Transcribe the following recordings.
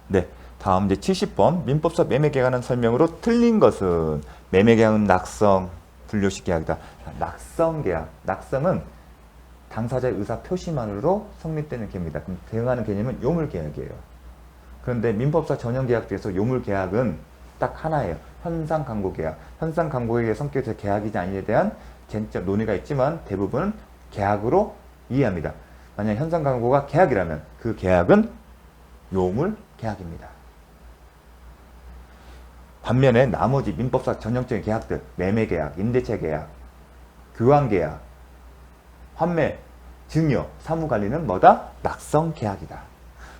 네. 다음 이제 70번 민법상 매매계약하는 설명으로 틀린 것은 매매계약은 낙성, 분료식 계약이다. 낙성계약. 낙성은 당사자의 의사 표시만으로 성립되는 계약입니다. 그럼 대응하는 개념은 요물계약이에요. 그런데 민법상 전형계약 중에서 요물계약은 딱 하나예요. 현상강고계약. 현상강고계약의 성격이 계약이지 아니에 대한 쟁점 논의가 있지만 대부분 계약으로 이해합니다. 만약 현상강고가 계약이라면 그 계약은 요물계약입니다. 반면에 나머지 민법상 전형적인 계약들, 매매계약, 임대차계약, 교환계약, 환매, 증여, 사무관리는 뭐다? 낙성계약이다.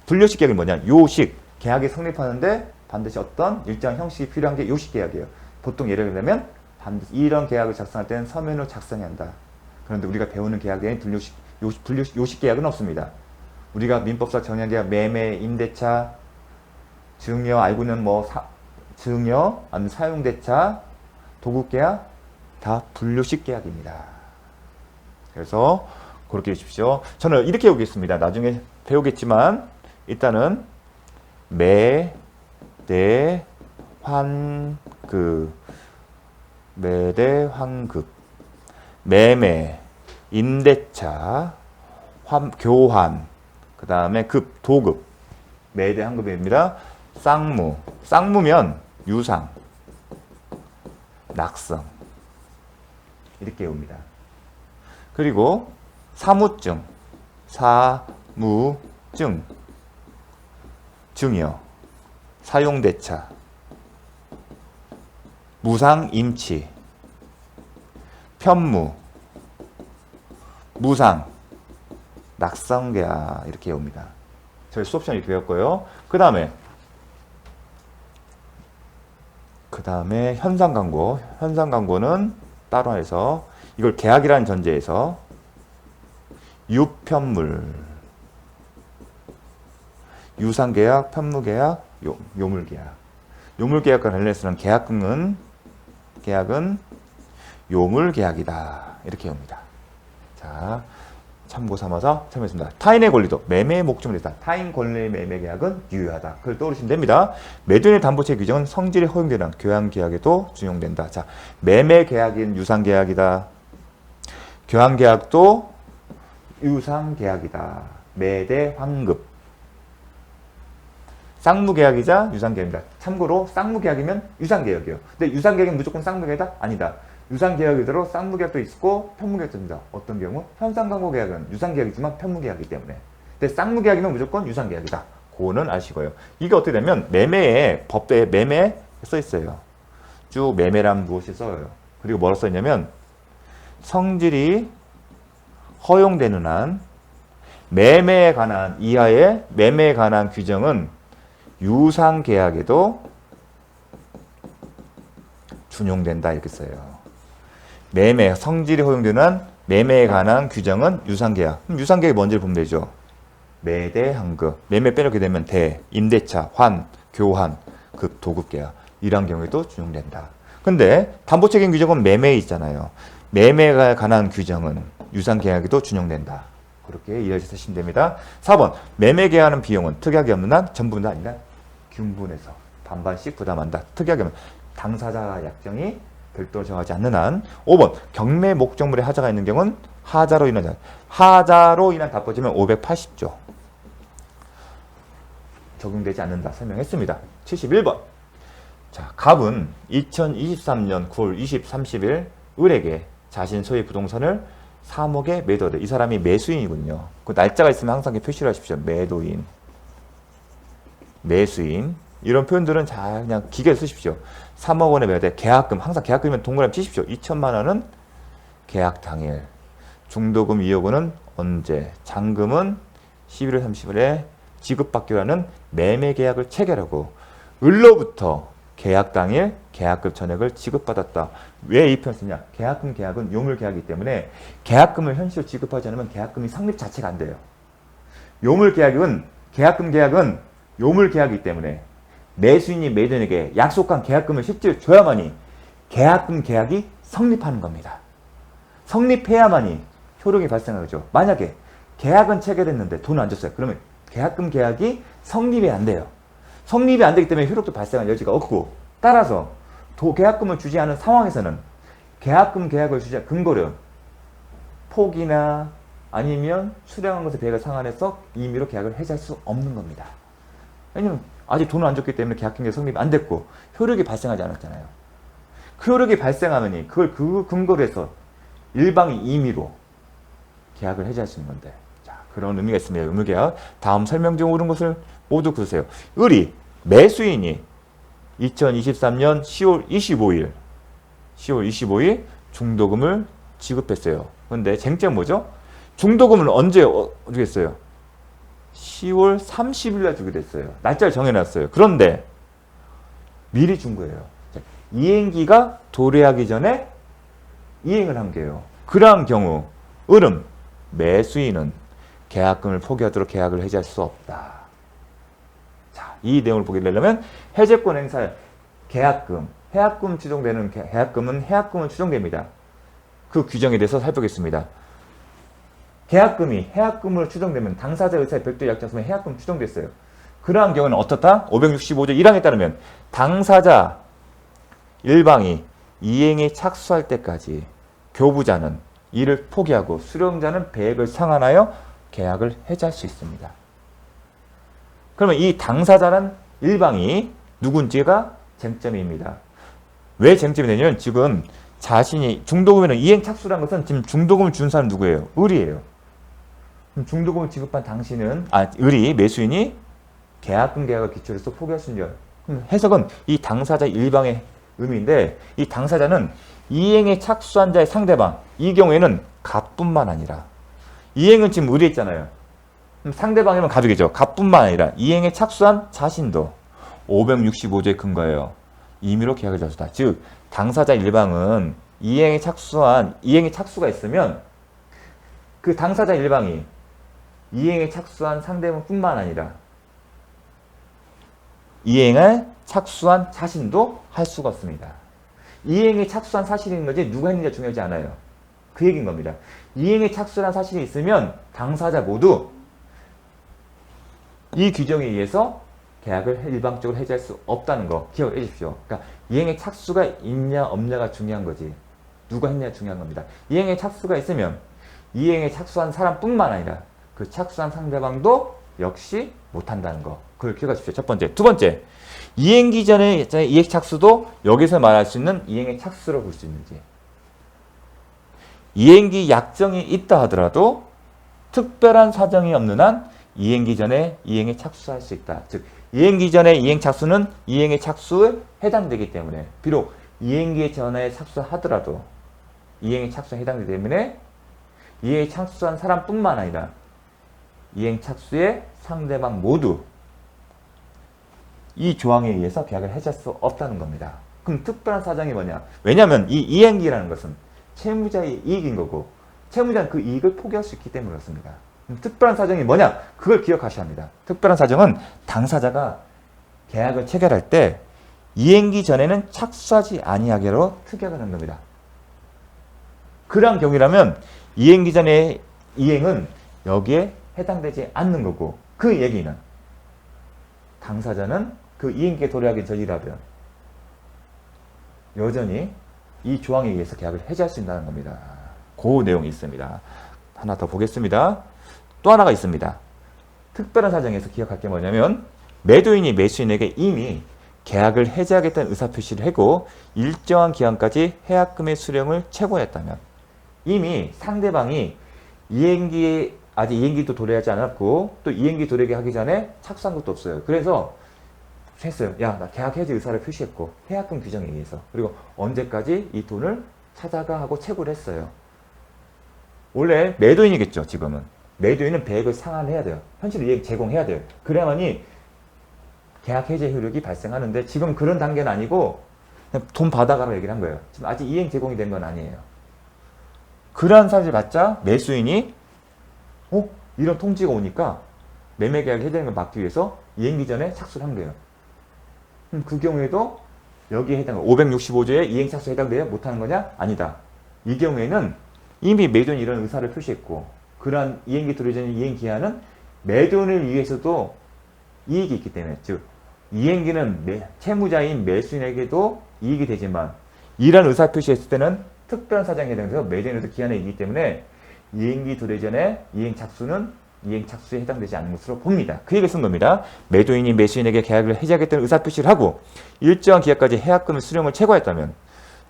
분료식 계약이 뭐냐? 요식, 계약이 성립하는데 반드시 어떤 일정한 형식이 필요한 게 요식계약이에요. 보통 예를 들면 반드시 이런 계약을 작성할 때는 서면으로 작성해야 한다. 그런데 우리가 배우는 계약에는 요식계약은 없습니다. 우리가 민법상 전형계약, 매매, 임대차, 증여, 알고 있는 증여, 아니면 사용대차, 도급계약 다 분료식 계약입니다. 그래서 그렇게 해주십시오. 저는 이렇게 배우겠습니다. 나중에 배우겠지만 일단은 매대 환급, 매매, 임대차, 교환, 그 다음에 도급, 매대 환급입니다. 쌍무면 유상, 낙성 이렇게 외웁니다. 그리고 사무증, 증여, 사용대차, 무상임치, 편무, 무상, 낙성계약 이렇게 외웁니다. 저희 수업시간 이렇게 배웠고요. 그 다음에 현상광고는 따로 해서 이걸 계약이라는 전제에서 유편물, 유상계약, 편무계약, 요물계약. 요물계약과 관련해서는 계약은 요물계약이다. 이렇게 봅니다. 자, 참고 삼아서 설명했습니다. 타인의 권리도 매매의 목적을 위해서 타인 권리의 매매계약은 유효하다. 그걸 떠오르시면 됩니다. 매도인의 담보채 규정은 성질이 허용되는 교환계약에도 준용된다. 자, 매매계약인 유상계약이다. 교환계약도 유상계약이다. 매대 환급. 쌍무계약이자 유상계약입니다. 참고로 쌍무계약이면 유상계약이에요. 근데 유상계약은 무조건 쌍무계약이다? 아니다. 유상계약이대로 쌍무계약도 있고 편무계약도 있습니다. 어떤 경우? 현상광고계약은 유상계약이지만 편무계약이기 때문에. 근데 쌍무계약이면 무조건 유상계약이다. 그거는 아시고요. 이게 어떻게 되면 법에 매매 써 있어요. 쭉 매매란 무엇이 써요. 그리고 뭐라 써 있냐면 성질이 허용되는 한 매매에 관한 규정은 유상계약에도 준용된다 이렇게 써요. 성질이 허용되는 한 매매에 관한 규정은 유상계약. 그럼 유상계약이 뭔지를 보면 되죠. 매대 환급. 매매 빼놓게 되면 임대차, 교환, 도급계약. 이런 경우에도 준용된다. 근데 담보책임 규정은 매매에 있잖아요. 매매에 관한 규정은 유상계약에도 준용된다. 그렇게 이해해서 쓰시면 됩니다. 4번. 매매계약하는 비용은 특약이 없는 한 전부 다 아니라 균분해서 반반씩 부담한다. 특약이 없는 당사자 약정이 별도로 정하지 않는 한. 5번. 경매 목적물에 하자가 있는 경우는 하자로 인한 답보지면 580조. 적용되지 않는다. 설명했습니다. 71번. 자, 갑은 2023년 9월 30일 을에게 자신 소유의 부동산을 3억에 매도하되 이 사람이 매수인이군요. 그 날짜가 있으면 항상 표시를 하십시오. 매수인. 이런 표현들은 잘 그냥 기계를 쓰십시오. 3억 원에 매도돼 계약금, 항상 계약금이면 동그라미 치십시오. 2천만 원은 계약 당일, 중도금 2억 원은 언제, 잔금은 11월 30일에 지급받기로 하는 매매 계약을 체결하고 을로부터 계약 당일 계약금 전액을 지급받았다. 왜 이 표현을 쓰냐? 계약은 요물계약이기 때문에 계약금을 현실로 지급하지 않으면 계약금이 성립 자체가 안 돼요. 계약은 요물계약이기 때문에 매수인이 매도인에게 약속한 계약금을 실제로 줘야만이 계약이 성립하는 겁니다. 성립해야만이 효력이 발생하죠. 만약에 계약은 체결했는데 돈을 안 줬어요. 그러면 계약이 성립이 안 돼요. 성립이 안 되기 때문에 효력도 발생할 여지가 없고, 따라서 계약금을 주지 않은 상황에서는 계약을 주지 않은 근거를 포기나 아니면 수령한 것에 배액을 상환해서 임의로 계약을 해지할 수 없는 겁니다. 왜냐면 아직 돈을 안 줬기 때문에 계약금이 성립이 안 됐고 효력이 발생하지 않았잖아요. 그 효력이 발생하느니 그걸 그 근거로 해서 일방이 임의로 계약을 해지할 수 있는 건데, 자, 그런 의미가 있습니다. 의무계약. 다음 설명 중 옳은 것을 모두 구세요. 을이 매수인이 2023년 10월 25일 중도금을 지급했어요. 그런데 쟁점 뭐죠? 중도금을 언제 주겠어요? 10월 30일 날 주게 됐어요. 날짜를 정해놨어요. 그런데 미리 준 거예요. 이행기가 도래하기 전에 이행을 한 거예요. 그러한 경우 을은 매수인은 계약금을 포기하도록 계약을 해지할 수 없다. 자, 이 내용을 보게 되려면 해제권 행사 해약금 추정되는 계약금은 해약금은 추정됩니다. 그 규정에 대해서 살펴보겠습니다. 해약금으로 추정되면 당사자 의사의 별도 약정서면 해약금 추정됐어요. 그러한 경우는 어떻다? 565조 1항에 따르면 당사자 일방이 이행에 착수할 때까지 교부자는 이를 포기하고 수령자는 배액을 상환하여 계약을 해지할 수 있습니다. 그러면 이 당사자란 일방이 누군지가 쟁점입니다. 왜 쟁점이 되냐면 지금 자신이 중도금에는 이행 착수라는 것은 지금 중도금을 준 사람은 누구예요? 을이에요. 중도금을 지급한 을이 매수인이 계약금 계약을 기초로 해서 포기할 수 있는 해석은 이 당사자 일방의 의미인데, 이 당사자는 이행에 착수한 자의 상대방, 이 경우에는 갑뿐만 아니라, 이행은 지금 을이 있잖아요. 상대방이면 가족이죠. 갑뿐만 아니라 이행에 착수한 자신도 565조에 근거해요. 임의로 계약을 자수다. 즉 당사자 일방은 이행에 착수가 있으면 그 당사자 일방이 이행에 착수한 상대방뿐만 아니라 이행에 착수한 자신도 할 수가 없습니다. 이행에 착수한 사실이 있는 거지 누가 했는지가 중요하지 않아요. 그 얘기인 겁니다. 이행에 착수한 사실이 있으면 당사자 모두 이 규정에 의해서 계약을 일방적으로 해지할 수 없다는 거 기억해 주십시오. 그러니까 이행에 착수가 있냐 없냐가 중요한 거지 누가 했냐가 중요한 겁니다. 이행에 착수가 있으면 이행에 착수한 사람뿐만 아니라 그 착수한 상대방도 역시 못한다는 거, 그걸 기억해 주십시오. 첫 번째. 두 번째, 이행기 전에 이행 착수도 여기서 말할 수 있는 이행의 착수로 볼 수 있는지. 이행기 약정이 있다 하더라도 특별한 사정이 없는 한 이행기 전에 이행에 착수할 수 있다. 즉 이행기 전에 이행 착수는 이행의 착수에 해당되기 때문에, 비록 이행기 전에 착수하더라도 이행의 착수에 해당되기 때문에 이행에 착수한 사람뿐만 아니라 이행 착수의 상대방 모두 이 조항에 의해서 계약을 해지할 수 없다는 겁니다. 그럼 특별한 사정이 뭐냐? 왜냐하면 이 이행기라는 것은 채무자의 이익인 거고 채무자는 그 이익을 포기할 수 있기 때문에 그렇습니다. 특별한 사정이 뭐냐? 그걸 기억하셔야 합니다. 특별한 사정은 당사자가 계약을 체결할 때 이행기 전에는 착수하지 아니하기로 특약을 한 겁니다. 그러한 경우라면 이행기 전의 이행은 여기에 해당되지 않는 거고, 그 얘기는 당사자는 그 이행기에 도래하기 전이라면 여전히 이 조항에 의해서 계약을 해지할 수 있다는 겁니다. 그 내용이 있습니다. 하나 더 보겠습니다. 또 하나가 있습니다. 특별한 사정에서 기억할 게 뭐냐면 매도인이 매수인에게 이미 계약을 해지하겠다는 의사표시를 하고 일정한 기한까지 해약금의 수령을 최고했다면, 이미 상대방이 아직 이행기도 도래하지 않았고 또 이행기 도래하게 하기 전에 착수한 것도 없어요. 그래서 했어요. 야, 나 계약 해지 의사를 표시했고 해약금 규정에 의해서, 그리고 언제까지 이 돈을 찾아가 하고 체고를 했어요. 원래 매도인이겠죠. 지금은 매도인은 배액을 상환해야 돼요. 현실로 이행 제공해야 돼요. 그래야만이 계약 해제 효력이 발생하는데 지금 그런 단계는 아니고 그냥 돈 받아가라고 얘기를 한 거예요. 지금 아직 이행 제공이 된 건 아니에요. 그러한 사실을 받자 매수인이 이런 통지가 오니까 매매 계약을 해제하는 걸 막기 위해서 이행기 전에 착수를 한 거예요. 그 경우에도 여기에 해당 565조에 이행 착수에 해당돼야 못하는 거냐? 아니다. 이 경우에는 이미 매도인이 이런 의사를 표시했고 그러한 이행기 도래 전 이행 기한은 매도인을 위해서도 이익이 있기 때문에, 즉 이행기는 채무자인 매수인에게도 이익이 되지만 이런 의사표시했을 때는 특별한 사정에 해당돼서 매도인에도 기한에 이기 때문에 이행기 도래 전에 이행착수는 이행착수에 해당되지 않는 것으로 봅니다. 그 얘기를 쓴 겁니다. 매도인이 매수인에게 계약을 해지하겠다는 의사표시를 하고 일정한 기한까지 해약금의 수령을 최고했다면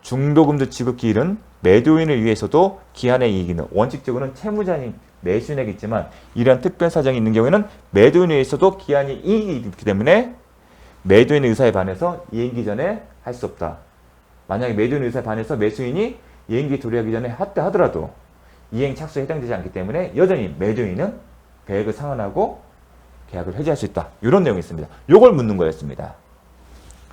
중도금도 지급 기일은 매도인을 위해서도 기한의 이익은 원칙적으로는 채무자인 매수인에게 있지만 이러한 특별 사정이 있는 경우에는 매도인에 의해서도 기한이 이익이 있기 때문에 매도인의 의사에 반해서 이행기 전에 할 수 없다. 만약에 매도인의 의사에 반해서 매수인이 이행기 도래하기 전에 했다 하더라도 이행 착수에 해당되지 않기 때문에 여전히 매도인은 계약을 상환하고 계약을 해지할 수 있다. 이런 내용이 있습니다. 요걸 묻는 거였습니다.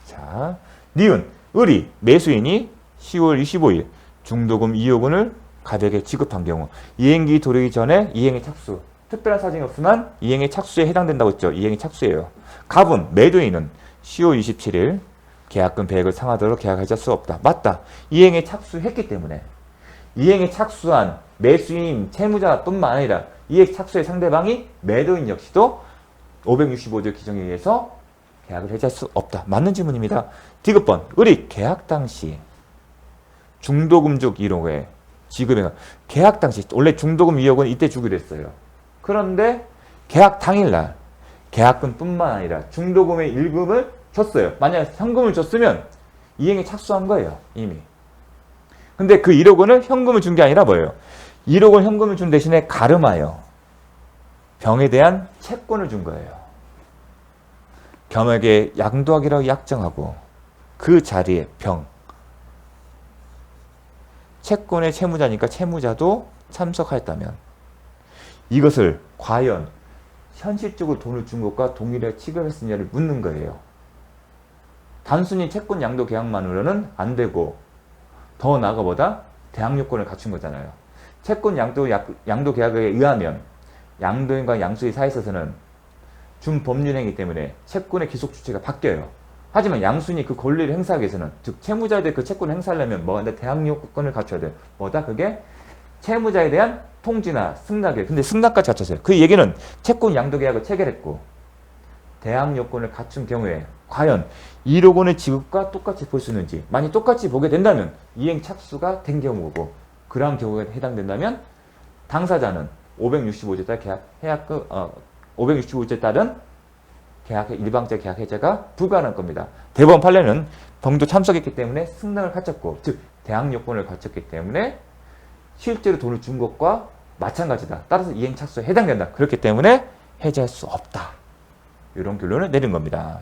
자, 니은, 을이 매수인이 10월 25일 중도금 2억 원을 가백에 지급한 경우 이행기 도래하기 전에 이행의 착수, 특별한 사정이 없으면 이행의 착수에 해당된다고 했죠. 이행의 착수예요. 갑은 매도인은 10월 27일 계약금 100을 상하도록 계약할 수 없다. 맞다. 이행에 착수했기 때문에 이행에 착수한 매수인 채무자뿐만 아니라 이행 착수의 상대방이 매도인 역시도 565조 규정에 의해서 계약을 해지할 수 없다. 맞는 질문입니다. 디귿번, 을이 계약 당시 중도금족 1억에 지급액, 계약 당시 원래 중도금 2억은 이때 주기로 했어요. 그런데 계약 당일날 계약금뿐만 아니라 중도금의 일금을 줬어요. 만약에 현금을 줬으면 이행에 착수한 거예요. 이미. 근데 그 1억 원을 현금을 준 게 아니라 뭐예요? 1억 원 현금을 준 대신에 가름하여 병에 대한 채권을 준 거예요. 겸에게 양도하기라고 약정하고 그 자리에 병. 채권의 채무자니까 채무자도 참석하였다면 이것을 과연 현실적으로 돈을 준 것과 동일하게 취급했느냐를 묻는 거예요. 단순히 채권 양도 계약만으로는 안 되고 더 나아가보다 대항 요건을 갖춘 거잖아요. 채권 양도 계약에 의하면 양도인과 양수의 사이에 있어서는 준법률행위 때문에 채권의 기속 주체가 바뀌어요. 하지만 양수인이 그 권리를 행사하기 위해서는 즉 채무자에 대해 그 채권을 행사하려면 뭐가 대항 요건을 갖춰야 돼요. 뭐다? 그게 채무자에 대한 통지나 승낙이에요. 근데 승낙까지 갖췄어요. 그 얘기는 채권 양도 계약을 체결했고 대항 요건을 갖춘 경우에 과연 1억 원의 지급과 똑같이 볼 수 있는지, 만약 똑같이 보게 된다면 이행 착수가 된 경우고 그러한 경우에 해당된다면 당사자는 565조에 따른 565조에 따른 일방적 계약 해제가 불가능할 겁니다. 대법원 판례는 병도 참석했기 때문에 승낙을 갖췄고 즉 대항 요건을 갖췄기 때문에 실제로 돈을 준 것과 마찬가지다. 따라서 이행 착수에 해당된다. 그렇기 때문에 해제할 수 없다. 이런 결론을 내린 겁니다.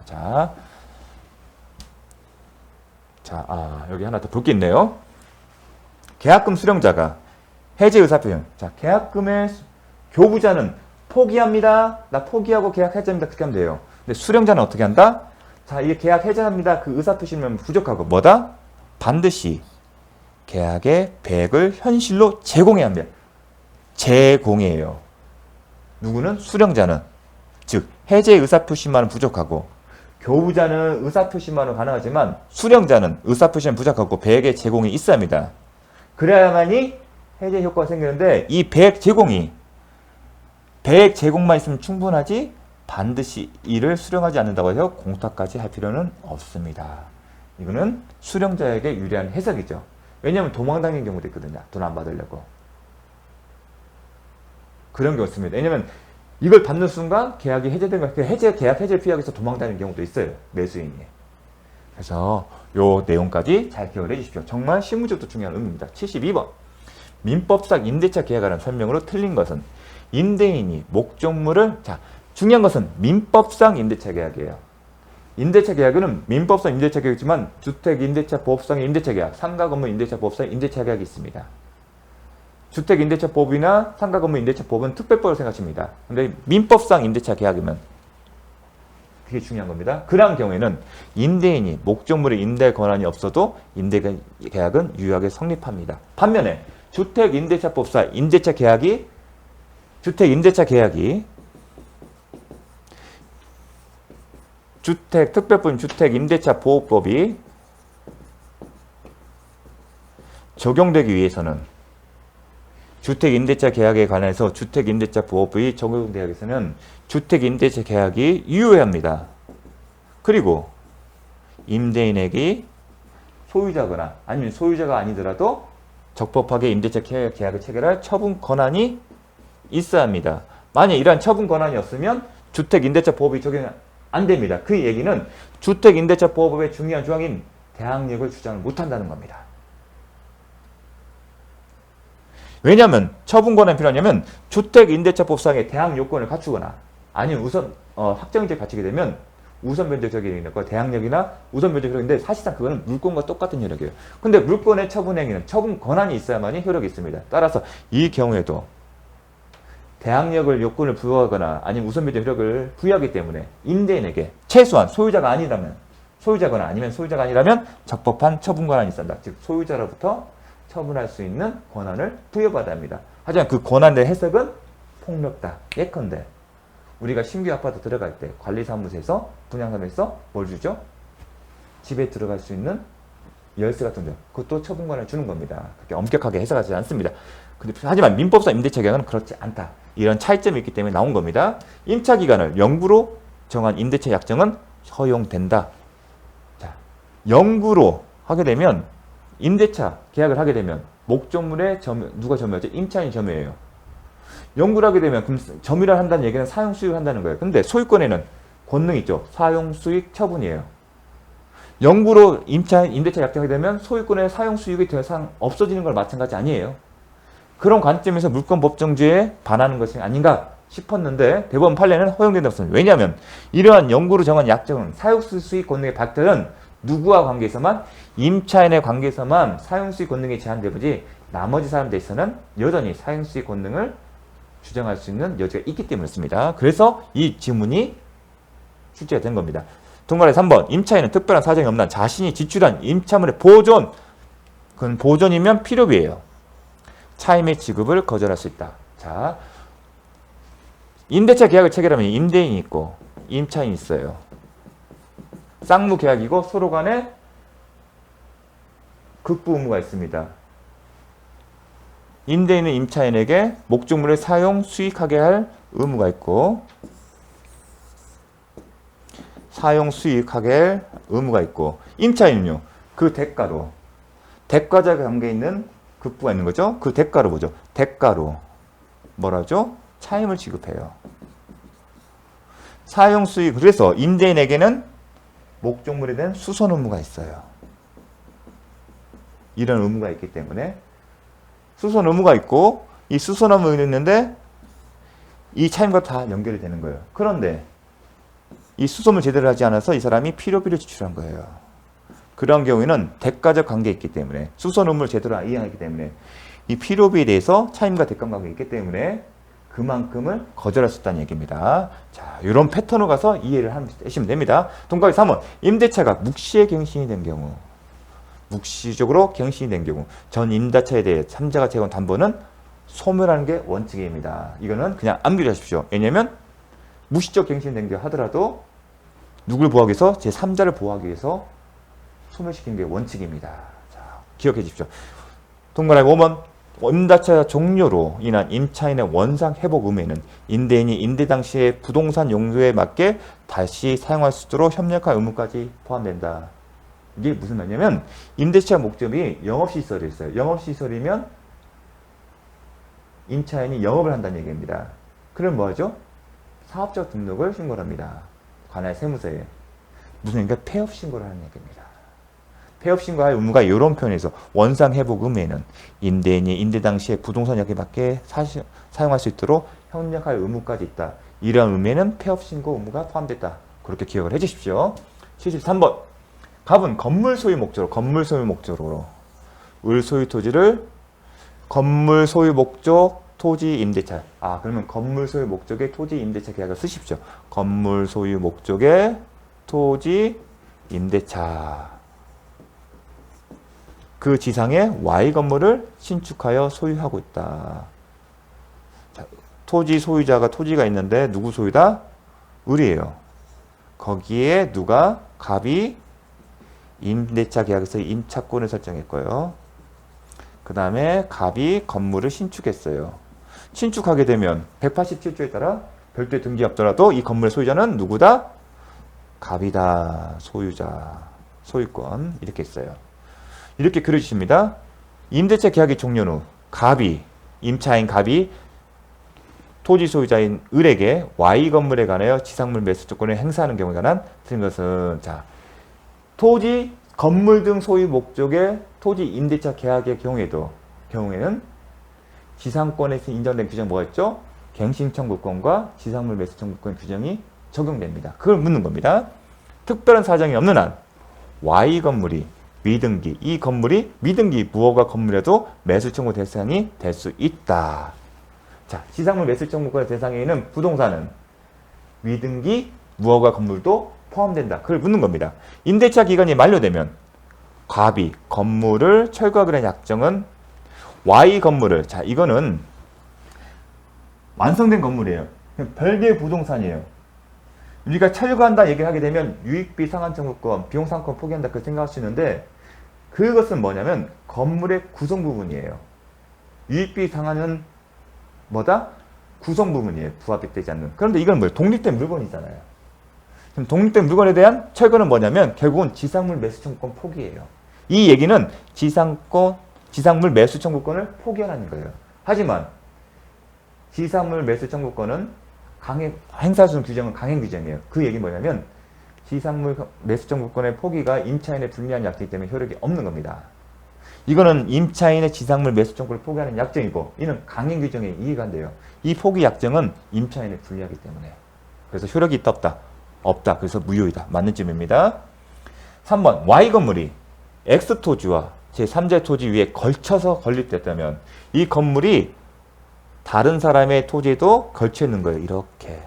여기 하나 더 볼 게 있네요. 계약금 수령자가 해제 의사표현. 자, 계약금의 교부자는 포기합니다. 나 포기하고 계약 해제합니다. 그렇게 하면 돼요. 근데 수령자는 어떻게 한다? 자, 이게 계약 해제합니다. 그 의사표시는 부족하고 뭐다? 반드시 계약의 배액을 현실로 제공해야 합니다. 제공해요. 누구는? 수령자는. 즉 해제 의사표시만은 부족하고 교부자는 의사표시만은 가능하지만 수령자는 의사표시는 부족하고 배액의 제공이 있어야 합니다. 그래야만이 해제 효과가 생기는데 이 배액 제공만 있으면 충분하지 반드시 이를 수령하지 않는다고 해서 공탁까지 할 필요는 없습니다. 이거는 수령자에게 유리한 해석이죠. 왜냐하면 도망다니는 경우도 있거든요. 돈 안 받으려고. 그런 경우 있습니다. 왜냐하면 이걸 받는 순간 계약이 해제된 거예요. 계약 해제를 피하기 위해서 도망다니는 경우도 있어요. 매수인이. 그래서 요 내용까지 잘 기억을 해주십시오. 정말 실무적으로 중요한 의미입니다. 72번. 민법상 임대차 계약이라는 설명으로 틀린 것은 임대인이 목적물을 중요한 것은 민법상 임대차 계약이에요. 임대차 계약은 민법상 임대차 계약이지만 주택임대차보호법상의 임대차 계약, 상가건물 임대차보호법상의 임대차 계약이 있습니다. 주택임대차법이나 상가건물 임대차법은 특별법으로 생각하십니다. 근데 민법상 임대차 계약이면 그게 중요한 겁니다. 그러한 경우에는 임대인이 목적물의 임대 권한이 없어도 임대 계약은 유효하게 성립합니다. 반면에 주택임대차법상 임대차 계약이 특별법인 주택임대차보호법이 적용되기 위해서는 주택임대차 계약에 관해서 주택임대차보호법이 적용되기 위해서는 주택임대차 계약이 유효해야 합니다. 그리고 임대인에게 소유자거나 아니면 소유자가 아니더라도 적법하게 임대차 계약을 체결할 처분 권한이 있어야 합니다. 만약 이러한 처분 권한이 없으면 주택임대차보호법이 적용 안 됩니다. 그 얘기는 주택임대차보호법의 중요한 조항인 대항력을 주장을 못한다는 겁니다. 왜냐하면 처분 권한이 필요하냐면 주택임대차법상의 대항 요건을 갖추거나 아니면 우선 확정일자를 갖추게 되면 우선 변제적 효력이나 대항력이나 우선 변제적 효력인데 사실상 그거는 물권과 똑같은 효력이에요. 근데 물권의 처분 행위는 처분 권한이 있어야만이 효력이 있습니다. 따라서 이 경우에도 대항력을 요건을 부여하거나 아니면 우선 변제 효력을 부여하기 때문에 임대인에게 최소한 소유자가 아니라면 소유자거나 아니면 소유자가 아니라면 적법한 처분 권한이 있습니다. 즉 소유자로부터 처분할 수 있는 권한을 부여받아야 합니다. 하지만 그 권한에 대한 해석은 폭넓다. 예컨대 우리가 신규 아파트 들어갈 때 관리사무소에서 분양사무소에서 뭘 주죠? 집에 들어갈 수 있는 열쇠 같은 거 그것도 처분 권한을 주는 겁니다. 그렇게 엄격하게 해석하지 않습니다. 하지만 민법상 임대차 계약은 그렇지 않다. 이런 차이점이 있기 때문에 나온 겁니다. 임차기간을 영구로 정한 임대차 약정은 허용된다. 자, 영구로 하게 되면 임대차 계약을 하게 되면 목적물에 누가 점유하죠? 임차인이 점유해요. 영구를 하게 되면 그럼 점유를 한다는 얘기는 사용 수익을 한다는 거예요. 근데 소유권에는 권능이 있죠. 사용 수익 처분이에요. 영구로 임대차 약정하게 되면 소유권의 사용 수익이 더 이상 없어지는 걸 마찬가지 아니에요. 그런 관점에서 물권 법정주의에 반하는 것이 아닌가 싶었는데 대법원 판례는 허용된다고 했습니다. 왜냐하면 이러한 영구로 정한 약정은 사용수익 권능의 발달은 누구와 관계에서만 임차인의 관계에서만 사용수익 권능이 제한되지 나머지 사람들에서는 여전히 사용수익 권능을 주장할 수 있는 여지가 있기 때문이었습니다. 그래서 이 지문이 출제가 된 겁니다. 동그라미 3번 임차인은 특별한 사정이 없는 자신이 지출한 임차물의 보존 그건 보존이면 필요비예요. 차임의 지급을 거절할 수 있다. 자, 임대차 계약을 체결하면 임대인이 있고 임차인이 있어요. 쌍무 계약이고 서로 간에 극부 의무가 있습니다. 임대인은 임차인에게 목적물을 사용 수익하게 할 의무가 있고 사용 수익하게 할 의무가 있고 임차인은요. 그 대가로 대가자 관계에 있는 극부가 있는 거죠. 그 대가로 뭐죠? 대가로 뭐라죠? 차임을 지급해요. 사용 수익 그래서 임대인에게는 목적물에 대한 수선 의무가 있어요. 이런 의무가 있기 때문에 수선 의무가 있고 이 수선 의무가 있는데 이 차임과 다 연결이 되는 거예요. 그런데 이 수선을 제대로 하지 않아서 이 사람이 필요비를 지출한 거예요. 그런 경우에는 대가적 관계가 있기 때문에 수선 의무를 제대로 이행하기 때문에 이 필요비에 대해서 차임과 대가 관계가 있기 때문에 그만큼을 거절할 수 있다는 얘기입니다. 자, 이런 패턴으로 가서 이해를 하시면 됩니다. 동그라미 3번 임대차가 묵시에 갱신이 된 경우 묵시적으로 갱신이 된 경우 전 임대차에 대해 3자가 제공한 담보는 소멸하는 게 원칙입니다. 이거는 그냥 암기하십시오. 왜냐하면 묵시적 갱신이 된 경우 하더라도 누굴 보호하기 위해서 제3자를 보호하기 위해서 소멸시키는 게 원칙입니다. 자, 기억해 주십시오. 동그라미 5번 임대차 종료로 인한 임차인의 원상 회복 의무에는 임대인이 임대 당시의 부동산 용도에 맞게 다시 사용할 수 있도록 협력할 의무까지 포함된다. 이게 무슨 말이냐면 임대차 목적이 영업시설이 있어요. 영업시설이면 임차인이 영업을 한다는 얘기입니다. 그럼 뭐하죠? 사업적 등록을 신고를 합니다. 관할 세무서에. 무슨 그러니까 폐업 신고를 하는 얘기입니다. 폐업 신고할 의무가 이런 표현에서 원상 회복 의무에는 임대인이 임대 당시에 부동산 역에 맞게 사용할 수 있도록 협력할 의무까지 있다. 이러한 의무에는 폐업 신고 의무가 포함됐다. 그렇게 기억을 해주십시오. 73번 갑은 건물 소유 목적으로 을 소유 토지를 건물 소유 목적 토지 임대차. 그러면 건물 소유 목적의 토지 임대차 계약을 쓰십시오. 건물 소유 목적의 토지 임대차. 그 지상에 Y 건물을 신축하여 소유하고 있다. 자, 토지 소유자가 토지가 있는데 누구 소유다? 을이에요. 거기에 누가 갑이 임대차 계약에서 임차권을 설정했고요. 그 다음에 갑이 건물을 신축했어요. 신축하게 되면 187조에 따라 별도의 등기 없더라도 이 건물의 소유자는 누구다? 갑이다. 소유자, 소유권 이렇게 있어요. 이렇게 그려주십니다. 임대차 계약이 종료 후 갑이, 임차인 갑이 토지 소유자인 을에게 Y 건물에 관하여 지상물 매수 조건을 행사하는 경우에 관한 틀린 것은, 자, 토지, 건물 등 소유 목적의 토지 임대차 계약의 경우에는 지상권에서 인정된 규정 뭐가 있죠? 갱신 청구권과 지상물 매수 청구권 규정이 적용됩니다. 그걸 묻는 겁니다. 특별한 사정이 없는 한 Y 건물이 미등기, 이 건물이 미등기 무허가 건물에도 매수 청구 대상이 될 수 있다. 자, 지상물 매수 청구권의 대상에 있는 부동산은 미등기 무허가 건물도 포함된다. 그걸 묻는 겁니다. 임대차 기간이 만료되면 갑이 건물을 철거하기로 한 약정은 Y 건물을, 자, 이거는 완성된 건물이에요. 별개의 부동산이에요. 우리가 철거한다 얘기를 하게 되면 유익비 상환 청구권, 비용 상환권 포기한다 그렇게 생각하시는데, 그것은 뭐냐면 건물의 구성 부분이에요. 유익비 상환은 뭐다? 구성 부분이에요. 부합이 되지 않는. 그런데 이건 뭐예요? 독립된 물건이잖아요. 그럼 독립된 물건에 대한 철거는 뭐냐면 결국은 지상물 매수 청구권 포기예요. 이 얘기는 지상물 매수 청구권을 포기하라는 거예요. 하지만 지상물 매수 청구권은 행사할 수 있는 규정은 강행 규정이에요. 그 얘기 뭐냐면 지상물 매수 청구권의 포기가 임차인에 불리한 약정이기 때문에 효력이 없는 겁니다. 이거는 임차인의 지상물 매수 청구를 포기하는 약정이고, 이는 강행 규정에 이해가 안 돼요. 이 포기 약정은 임차인에 불리하기 때문에. 그래서 효력이 있다 없다? 없다. 그래서 무효이다. 맞는 질문입니다. 3번 Y 건물이 X 토지와 제3자 토지 위에 걸쳐서 건립됐다면 이 건물이 다른 사람의 토지에도 걸쳐 있는 거예요. 이렇게.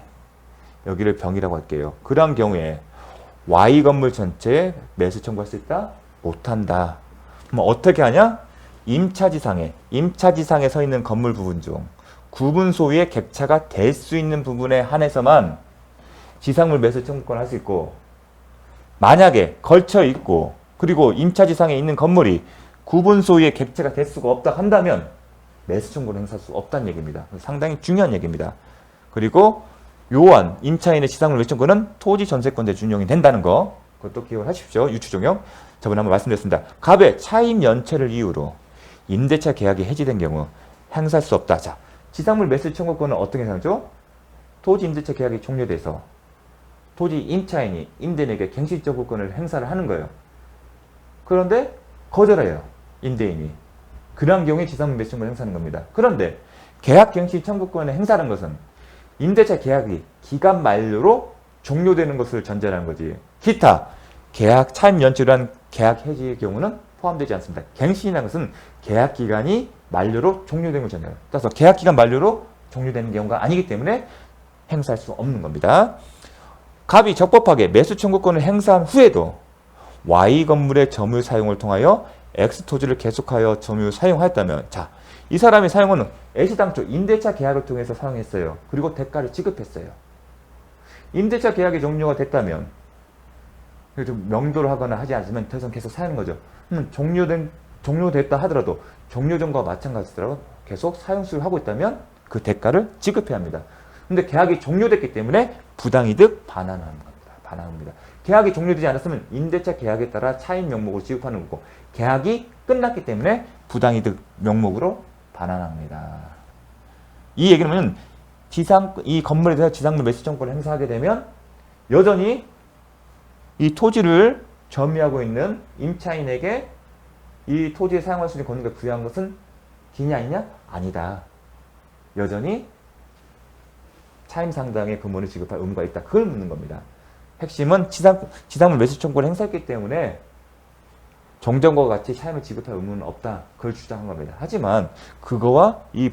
여기를 병이라고 할게요. 그러한 경우에 Y 건물 전체에 매수 청구할 수 있다? 못한다. 그럼 어떻게 하냐? 임차지상에 서 있는 건물 부분 중 구분 소유의 객차가 될 수 있는 부분에 한해서만 지상물 매수 청구권을 할 수 있고, 만약에 걸쳐 있고 그리고 임차지상에 있는 건물이 구분 소유의 객차가 될 수가 없다 한다면 매수 청구를 행사할 수 없다는 얘기입니다. 상당히 중요한 얘기입니다. 그리고 요한 임차인의 지상물 매수 청구는 토지 전세권자 준용이 된다는 거, 그것도 기억을 하십시오. 유추종용. 저번에 한번 말씀드렸습니다. 갑의 차임 연체를 이유로 임대차 계약이 해지된 경우 행사할 수 없다. 자, 지상물 매수 청구권은 어떻게 행사하죠? 토지 임대차 계약이 종료돼서 토지 임차인이 임대인에게 갱신 청구권을 행사를 하는 거예요. 그런데 거절해요. 임대인이. 그러한 경우에 지상물 매수 청구를 행사하는 겁니다. 그런데 계약 갱신 청구권의 행사라는 것은 임대차 계약이 기간 만료로 종료되는 것을 전제로 하는 거지. 기타 계약 차임 연체로 한 계약 해지의 경우는 포함되지 않습니다. 갱신이라는 것은 계약 기간이 만료로 종료된 걸 전제로. 따라서 계약 기간 만료로 종료되는 경우가 아니기 때문에 행사할 수 없는 겁니다. 갑이 적법하게 매수 청구권을 행사한 후에도 Y 건물의 점유 사용을 통하여 X 토지를 계속하여 점유 사용하였다면, 자, 이 사람이 사용은 애시당초 임대차 계약을 통해서 사용했어요. 그리고 대가를 지급했어요. 임대차 계약이 종료가 됐다면, 좀 명도를 하거나 하지 않으면 더 이상 계속 사용하는 거죠. 종료됐다 하더라도 종료 전과 마찬가지더라도 계속 사용 수를 하고 있다면 그 대가를 지급해야 합니다. 근데 계약이 종료됐기 때문에 부당이득 반환하는 겁니다. 반환합니다. 계약이 종료되지 않았으면 임대차 계약에 따라 차임 명목으로 지급하는 거고, 계약이 끝났기 때문에 부당이득 명목으로 반환합니다. 이 얘기는 이 건물에 대해서 지상물 매수 청구권을 행사하게 되면 여전히 이 토지를 점유하고 있는 임차인에게 이 토지에 사용할 수 있는 권리를 부여한 것은 기냐 아니냐? 아니다. 여전히 차임 상당의 금원을 지급할 의무가 있다. 그걸 묻는 겁니다. 핵심은 지상물 매수 청구를 행사했기 때문에 종전과 같이 차임을 지급할 의무는 없다. 그걸 주장한 겁니다. 하지만 그거와 이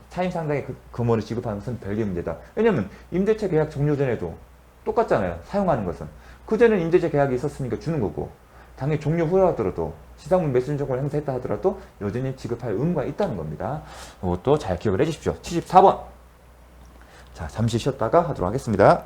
차임 상당의 금원을 지급하는 것은 별개의 문제다. 왜냐하면 임대차 계약 종료 전에도 똑같잖아요. 사용하는 것은. 그전에는 임대차 계약이 있었으니까 주는 거고, 당연히 종료 후에 하더라도 지상물 매수 청구를 행사했다 하더라도 여전히 지급할 의무가 있다는 겁니다. 이것도 잘 기억을 해주십시오. 74번. 자, 잠시 쉬었다가 하도록 하겠습니다.